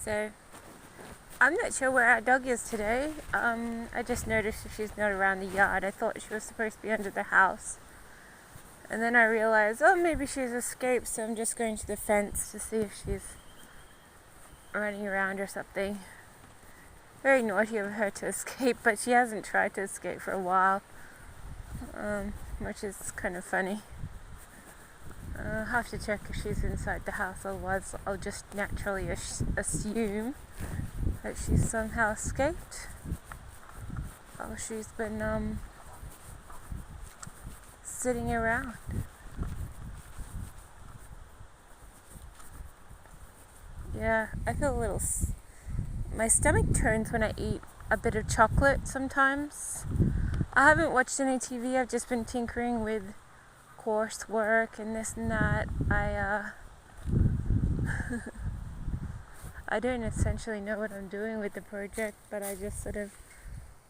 So, I'm not sure where our dog is today. I just noticed that she's not around the yard. I thought she was supposed to be under the house. And then I realized, maybe she's escaped, so I'm just going to the fence to see if she's running around or something. Very naughty of her to escape, but she hasn't tried to escape for a while, which is kind of funny. I'll have to check if she's inside the house, otherwise I'll just naturally assume that she's somehow escaped. Oh, she's been sitting around. Yeah, I feel a little... my stomach turns when I eat a bit of chocolate sometimes. I haven't watched any TV, I've just been tinkering with coursework and this and that. I don't essentially know what I'm doing with the project, but I just sort of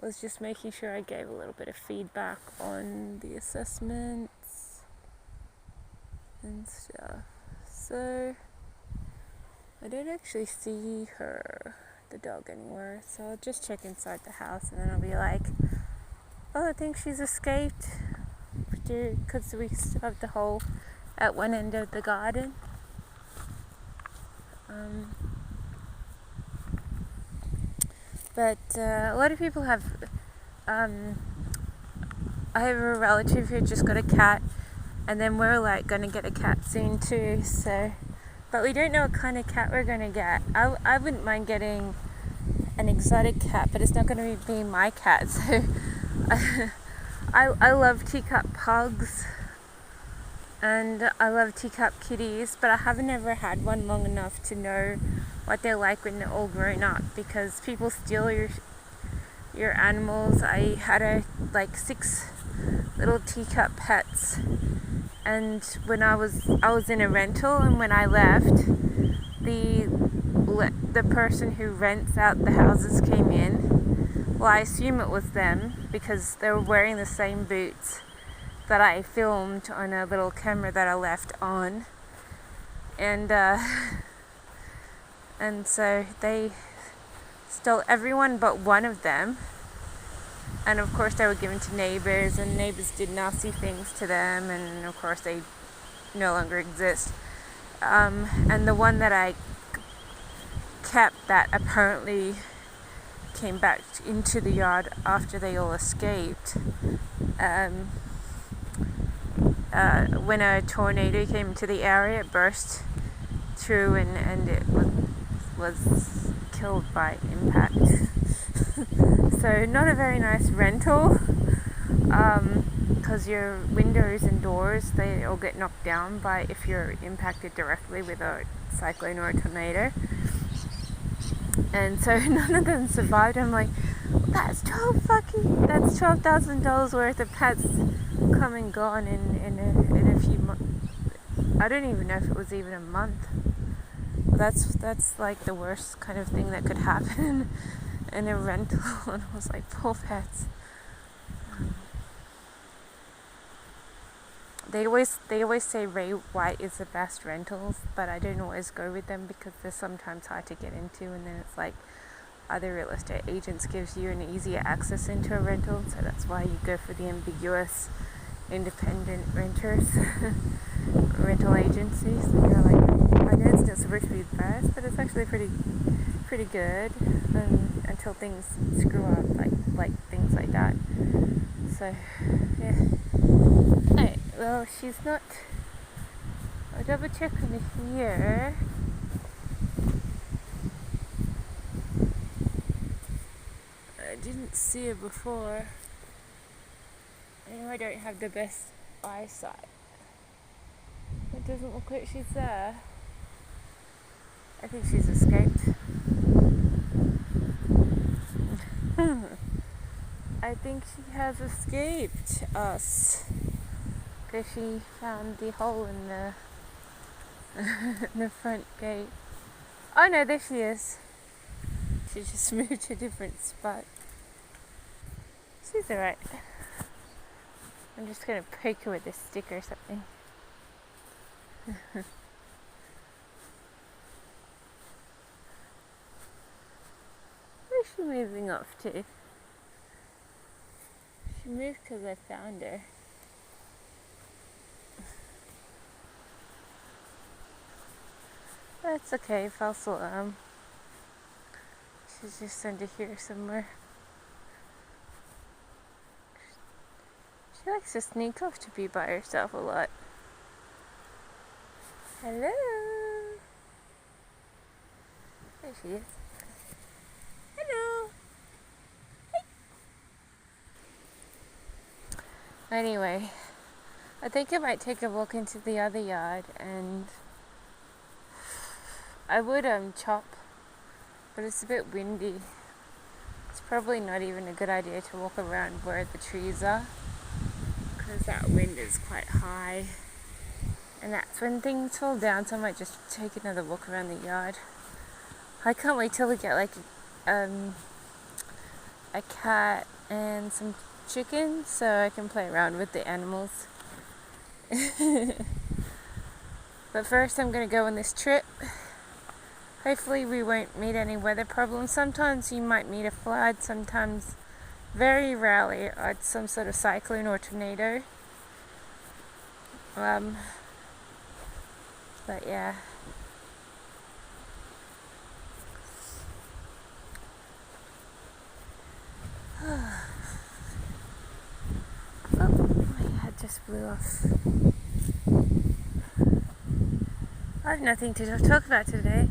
was just making sure I gave a little bit of feedback on the assessments and stuff. So I don't actually see the dog anywhere, so I'll just check inside the house and then I'll be like, I think she's escaped, because we still have the hole at one end of the garden. But a lot of people have, I have a relative who just got a cat, and then we're like going to get a cat soon too, so, but we don't know what kind of cat we're going to get. I wouldn't mind getting an exotic cat, but it's not going to be my cat, so I love teacup pugs, and I love teacup kitties, but I haven't ever had one long enough to know what they're like when they're all grown up, because people steal your animals. I had 6 little teacup pets, and when I was in a rental, and when I left, the person who rents out the houses came in. Well, I assume it was them, because they were wearing the same boots that I filmed on a little camera that I left on, and so they stole everyone but one of them, and of course they were given to neighbors, and neighbors did nasty things to them, and of course they no longer exist. And the one that I kept that apparently came back into the yard after they all escaped, when a tornado came into the area, it burst through and it was killed by impact. So not a very nice rental, because your windows and doors, they all get knocked down if you're impacted directly with a cyclone or a tornado. And so none of them survived. I'm like, that's $12,000 worth of pets come and gone in a few months. I don't even know if it was even a month. That's like the worst kind of thing that could happen in a rental. And I was like, poor pets. They always say Ray White is the best rentals, but I don't always go with them because they're sometimes hard to get into, and then it's like other real estate agents gives you an easier access into a rental, so that's why you go for the ambiguous independent renters, rental agencies. And you're like, I know it's not supposed to be the best, but it's actually pretty good, until things screw up, like things like that. So yeah. Alright, well, she's not. I'll double check in here. I didn't see her before. I know I don't have the best eyesight. It doesn't look like she's there. I think she's escaped. I think she has escaped us, because she found the hole in the front gate. Oh no, there she is. She just moved to a different spot. She's alright. I'm just going to poke her with a stick or something. she moving off to? She moved because I found her. That's okay, false alarm. She's just under here somewhere. She likes to sneak off to be by herself a lot. Hello. There she is. Hello. Hey. Anyway, I think I might take a walk into the other yard, and I would chop, but it's a bit windy. It's probably not even a good idea to walk around where the trees are, because that wind is quite high, and that's when things fall down. So I might just take another walk around the yard. I can't wait till we get like a cat and some chickens so I can play around with the animals. But first I'm going to go on this trip. Hopefully we won't meet any weather problems. Sometimes you might meet a flood, sometimes, very rarely, some sort of cyclone or tornado. But yeah. Oh, my head just blew off. I have nothing to talk about today.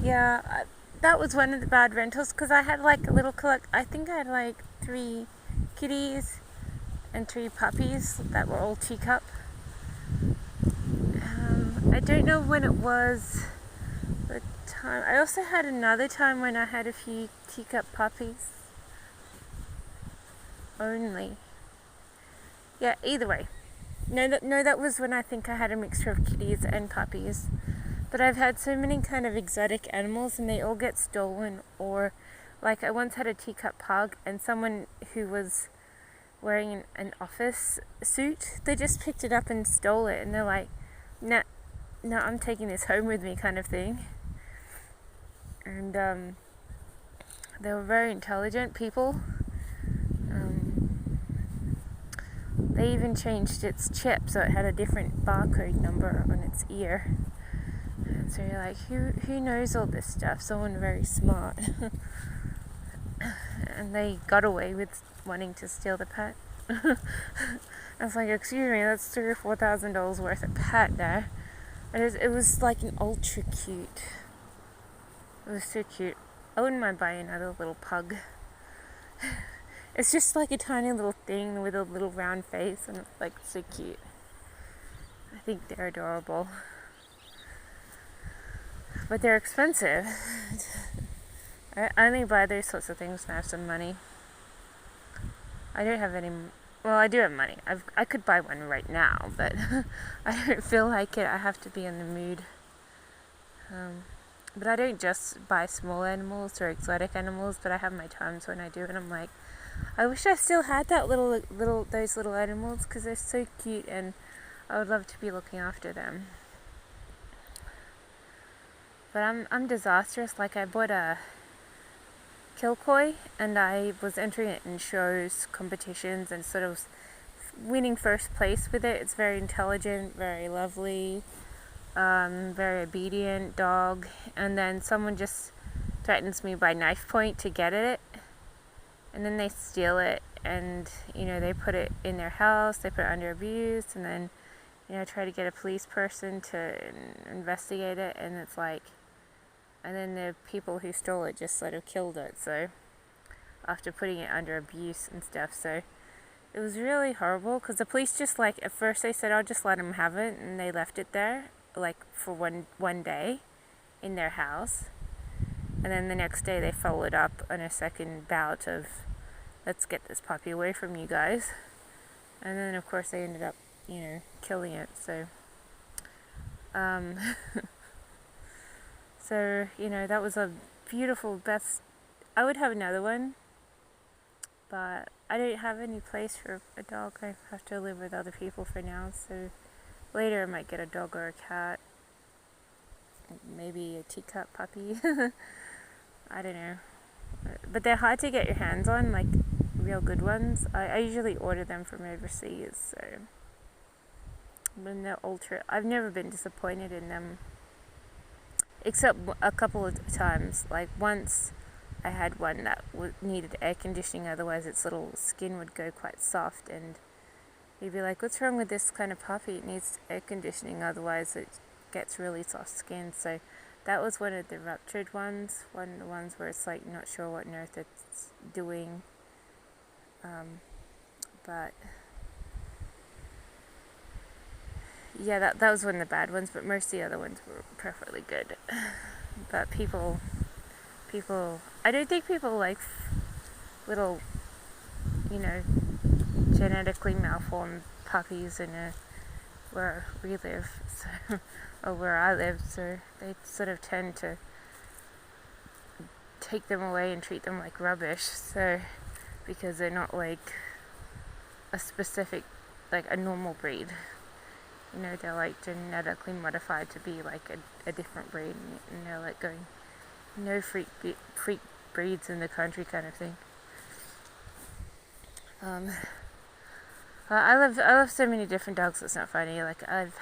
Yeah, that was one of the bad rentals, because I had like a little I think I had like 3 kitties and 3 puppies that were all teacup. I don't know when it was the time. I also had another time when I had a few teacup puppies only. Yeah, either way. No, that was when I think I had a mixture of kitties and puppies. But I've had so many kind of exotic animals, and they all get stolen. Or, like, I once had a teacup pug, and someone who was wearing an office suit, they just picked it up and stole it. And they're like, no, I'm taking this home with me, kind of thing. And they were very intelligent people. They even changed its chip so it had a different barcode number on its ear. And so you're like, who knows all this stuff? Someone very smart. And they got away with wanting to steal the pet. I was like, excuse me, that's $3,000 or $4,000 worth of pet there. And it was like an ultra cute. It was so cute. I wouldn't mind buying another little pug. It's just like a tiny little thing with a little round face, and it's like so cute. I think they're adorable. But they're expensive. I only buy those sorts of things when I have some money. I don't have any. Well, I do have money. I could buy one right now, but I don't feel like it. I have to be in the mood. But I don't just buy small animals or exotic animals, but I have my times when I do, and I'm like, I wish I still had that those little animals, because they're so cute, and I would love to be looking after them. But I'm disastrous. Like, I bought a Kilcoy, and I was entering it in shows, competitions, and sort of winning first place with it. It's very intelligent, very lovely, very obedient dog. And then someone just threatens me by knife point to get at it, and then they steal it, and they put it in their house, they put it under abuse, and then try to get a police person to investigate it, and it's like, and then the people who stole it just sort of killed it, so after putting it under abuse and stuff. So it was really horrible, because the police just, like, at first they said, I'll just let them have it, and they left it there, like, for one day in their house. And then the next day they followed up on a second bout of, let's get this puppy away from you guys. And then of course they ended up, killing it. So, so, that was a beautiful, best, I would have another one, but I don't have any place for a dog. I have to live with other people for now, so later I might get a dog or a cat, maybe a teacup puppy. I don't know. But they're hard to get your hands on, like real good ones. I usually order them from overseas, so when they're ultra, I've never been disappointed in them, except a couple of times. Like once I had one that needed air conditioning, otherwise its little skin would go quite soft, and you'd be like, what's wrong with this kind of puppy? It needs air conditioning, otherwise it gets really soft skin. So that was one of the ruptured ones, one of the ones where it's like not sure what on earth it's doing. But yeah, that was one of the bad ones, but most of the other ones were perfectly good. But people, I don't think people like little, genetically malformed puppies where we live, so, or where I live, so they sort of tend to take them away and treat them like rubbish, so, because they're not like a specific, like a normal breed. They're like genetically modified to be like a different breed, and they're like going, no freak breeds in the country kind of thing. I love so many different dogs. It's not funny. Like I've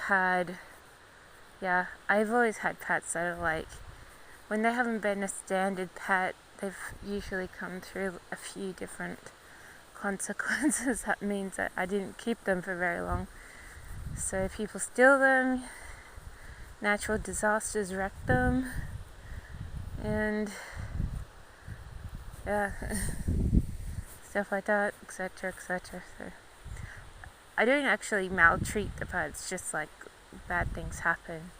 always had pets that are like, when they haven't been a standard pet, they've usually come through a few different consequences. That means that I didn't keep them for very long. So people steal them, natural disasters wreck them, and yeah, stuff like that, etc., etc. So I don't actually maltreat the pets, just like bad things happen.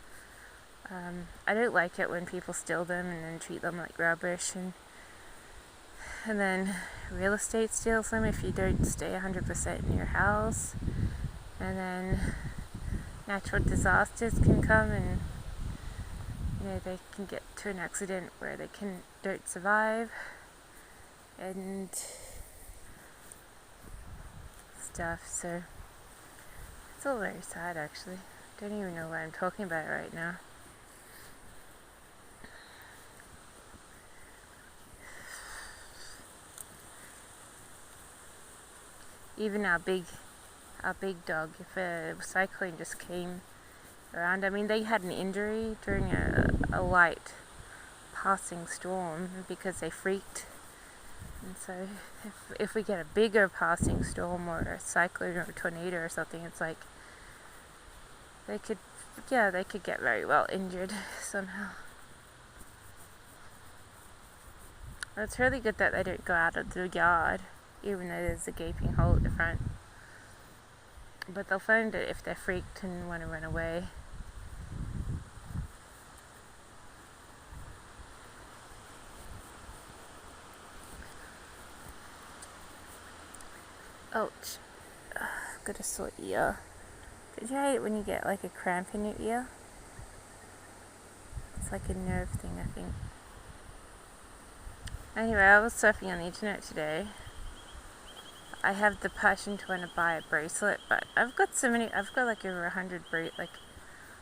I don't like it when people steal them and then treat them like rubbish, and then real estate steals them if you don't stay 100% in your house, and then natural disasters can come, and they can get to an accident where they don't survive and stuff. So it's all very sad, actually. Don't even know why I'm talking about it right now. Even our big dog, if a cyclone just came around, I mean, they had an injury during a light passing storm because they freaked. And so if we get a bigger passing storm or a cyclone or a tornado or something, it's like they could get very well injured somehow. But it's really good that they don't go out of the yard, even though there's a gaping hole at the front. But they'll find it if they're freaked and want to run away. Ouch. Got a sore ear. Did you hate it when you get like a cramp in your ear? It's like a nerve thing, I think. Anyway, I was surfing on the internet today. I have the passion to want to buy a bracelet, but I've got like over 100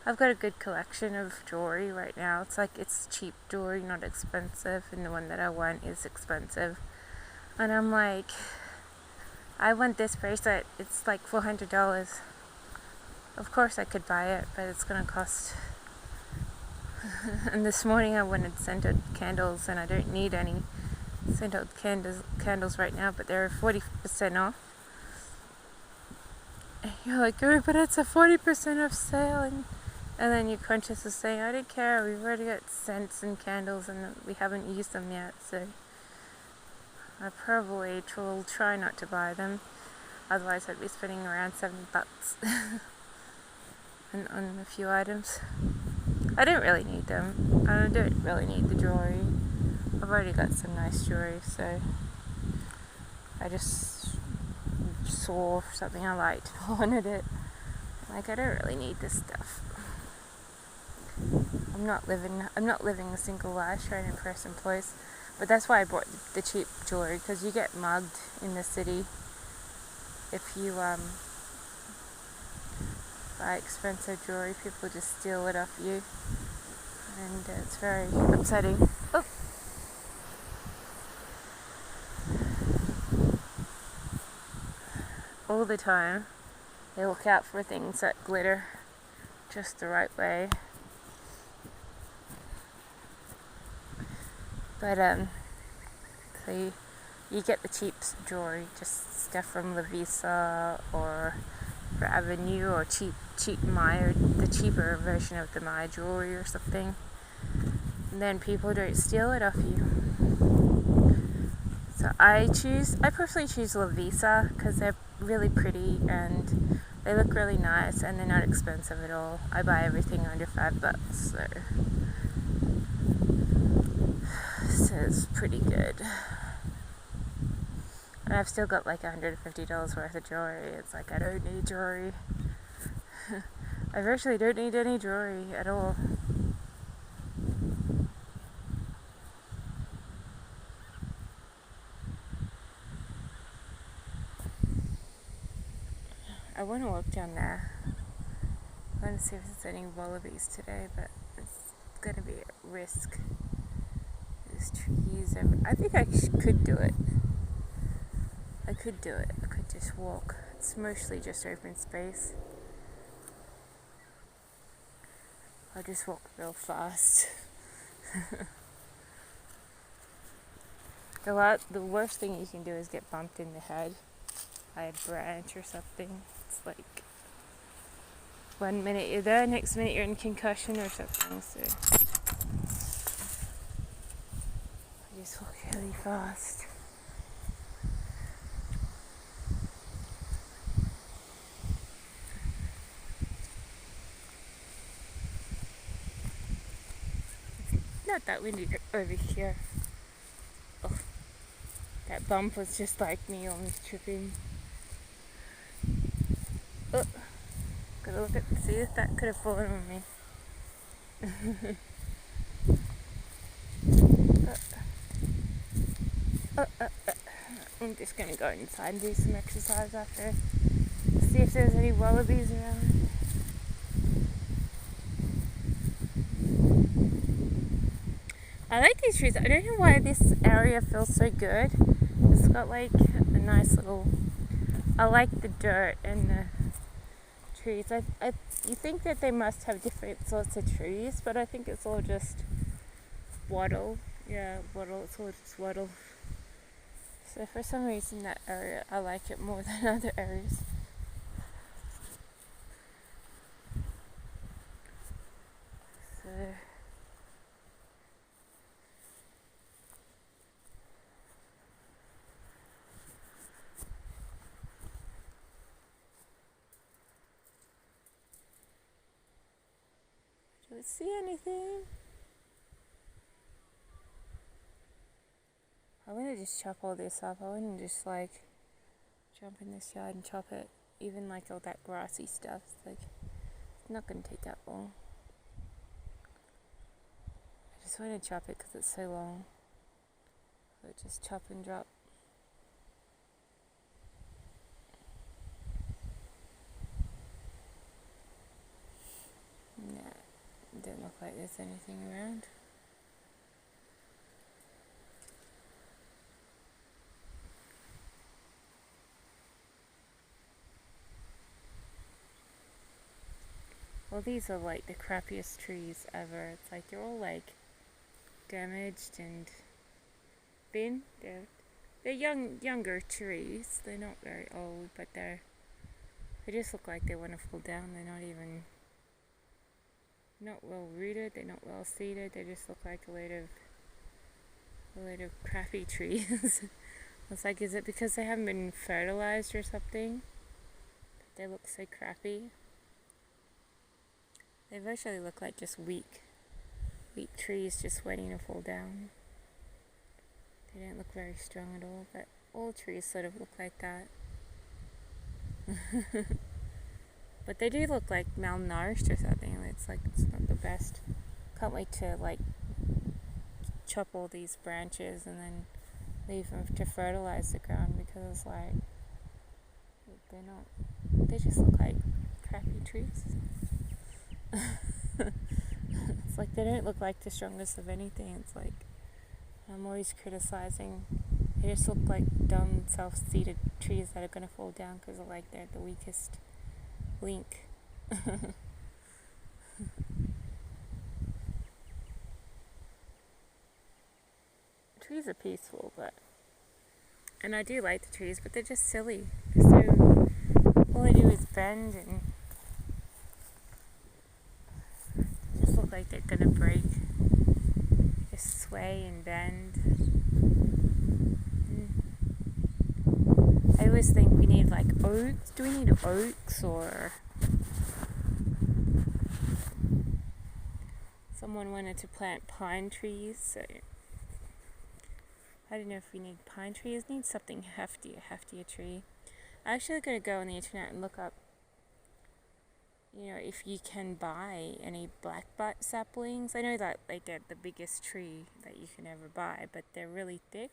I've got a good collection of jewelry right now. It's cheap jewelry, not expensive, and the one that I want is expensive. And I'm like, I want this bracelet, it's like $400. Of course I could buy it, but it's gonna cost. And this morning I wanted scented candles, and I don't need any scented candles right now, but they're 40% off. And you're like, oh, but it's a 40% off sale, and then your conscience is saying, I don't care, we've already got scents and candles and we haven't used them yet, so I probably will try not to buy them, otherwise I'd be spending around $7 on a few items. I don't really need them. I don't really need the jewelry. I've already got some nice jewelry, so I just saw something I liked and wanted it. Like, I don't really need this stuff. I'm not living a single life trying to impress employees, but that's why I bought the cheap jewelry, because you get mugged in the city if you buy expensive jewelry. People just steal it off you, and it's very upsetting. Oh, all the time. They look out for things that glitter just the right way. But so you get the cheap jewelry, just stuff from Lovisa or Avenue, or cheap Maya, the cheaper version of the Maya jewelry or something. And then people don't steal it off you. So I personally choose Lovisa because they're really pretty and they look really nice and they're not expensive at all. I buy everything under $5, so it's pretty good. And I've still got like $150 worth of jewelry. It's like I don't need jewelry. I virtually don't need any jewelry at all. I want to walk down there. I want to see if there's any wallabies today, but it's going to be a risk. There's trees everywhere. I think I could do it. I could just walk. It's mostly just open space. I'll just walk real fast. The worst thing you can do is get bumped in the head by a branch or something. It's like 1 minute you're there, next minute you're in concussion or something. So I just walk really fast. Not that windy over here. Oh, that bump was just like me almost tripping. Oh, gotta look see if that could have fallen on me. I'm just gonna go inside and do some exercise after. See if there's any wallabies around. I like these trees. I don't know why this area feels so good. It's got like a nice little... I like the dirt and the trees. You think that they must have different sorts of trees, but I think it's all just wattle. Yeah, wattle. It's all just wattle. So for some reason that area, I like it more than other areas. So... do I see anything? I want to just chop all this up. I wouldn't just like jump in this yard and chop it. Even like all that grassy stuff. It's not going to take that long. I just want to chop it because it's so long. So just chop and drop. Nah, don't look like there's anything around. Well, these are like the crappiest trees ever. It's like they're all like damaged and thin. They're younger trees. They're not very old, but they just look like they want to fall down. They're not well rooted. They're not well seeded. They just look like a load of crappy trees. It's like, is it because they haven't been fertilized or something? They look so crappy. They virtually look like just weak trees just waiting to fall down. They don't look very strong at all, but all trees sort of look like that. But they do look like malnourished or something. It's not the best. Can't wait to like chop all these branches and then leave them to fertilize the ground, because like they just look like crappy trees. It's like they don't look like the strongest of anything. It's like I'm always criticizing They just look like dumb self-seated trees that are going to fall down because they're the weakest link. Trees are peaceful, and I do like the trees, but they're just silly. So all they do is bend and just look like they're gonna break. They sway and bend. I always think we need oaks. Do we need oaks, or someone wanted to plant pine trees, so I don't know if we need pine trees. Need something heftier tree. I actually gotta go on the internet and look up, if you can buy any black butt saplings. I know that they're the biggest tree that you can ever buy, but they're really thick.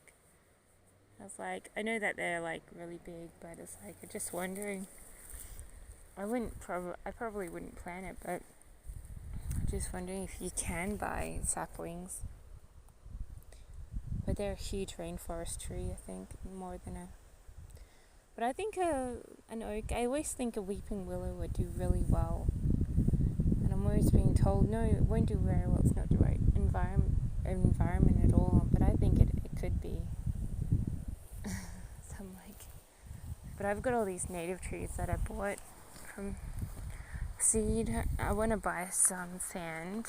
I know that they're really big, but it's I'm just wondering. I probably wouldn't plant it, but I'm just wondering if you can buy saplings. But they're a huge rainforest tree, I think, more than a... But I think an oak, I always think a weeping willow would do really well. And I'm always being told, no, it won't do very well, it's not the right environment at all. But I think it could be. So I'm but I've got all these native trees that I bought from seed. I want to buy some sand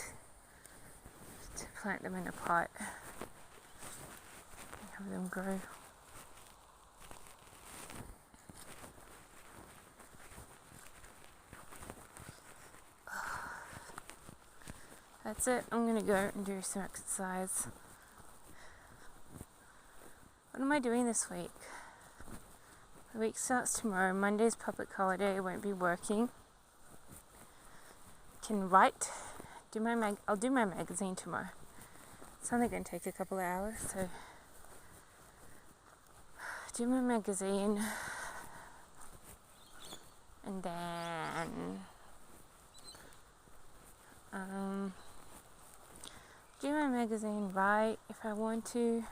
to plant them in a pot and have them grow. That's it. I'm going to go and do some exercise. What am I doing this week? The week starts tomorrow. Monday's public holiday. I won't be working. Can write. I'll do my magazine tomorrow. It's only going to take a couple of hours, so do my magazine, and then do my magazine, write if I want to.